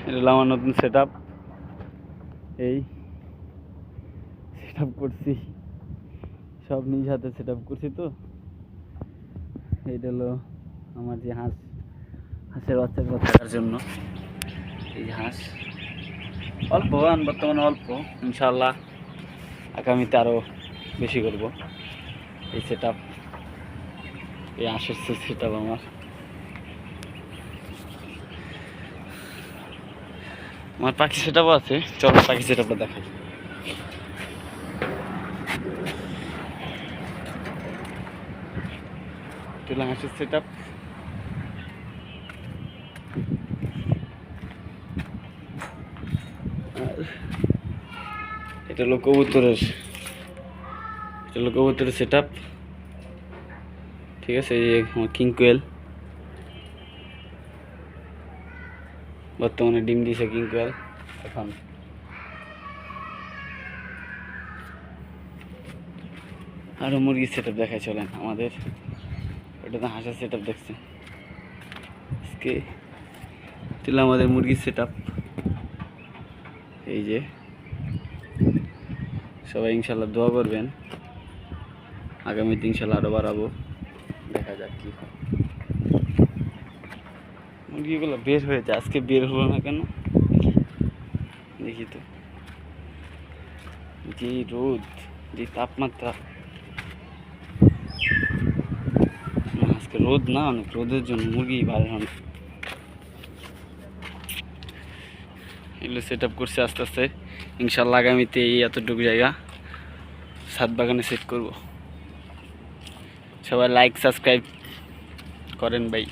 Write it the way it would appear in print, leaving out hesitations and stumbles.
এটা হলো আমার নতুন সেট আপ। এই সেট আপ করছি, সব নিজ হাতে সেট আপ করছি। তো এইটা হলো আমার যে হাঁসের বাচ্চাগুলো থাকার জন্য। এই হাঁস অল্প বর্তমানে অল্প, ইনশাল্লাহ আগামীতে আরও বেশি করব। এই সেট আপ, এই হাঁসের সেট আপ আমার পাখি সেট আপও আছে। চলো পাখি সেট আপটা দেখাই। হাঁসের সেট আপ, এটা হলো কবুতরের সেট আপ। ঠিক আছে, এই আমার কিং কোয়েল, বর্তমানে ডিম দিছে কিং কোয়েল। এখন আরও মুরগির সেট আপ দেখায় চলেন আমাদের। এটা তো হাঁসের সেট আপ দেখছেন, আজকে দিল আমাদের মুরগির সেট আপ। এই যে সবাই ইনশাল্লাহ দোয়া করবেন, আগামীতে ইনশাল্লাহ আরও বাড়াবো। দেখা যাক কি হয়। মুরগিগুলো বের হয়েছে, আজকে বের হলো না কেন দেখি তো। যে রোদ, যে তাপমাত্রা, আজকে রোদ না, অনেক রোদের জন্য মুরগি বাইরে হয়। এগুলো সেট আপ করছে আস্তে আস্তে, ইনশাল্লাহ আগামীতে এই এতটুকু জায়গা ছাদ বাগানে সেট করব। সবাই লাইক সাবস্ক্রাইব করেন ভাই।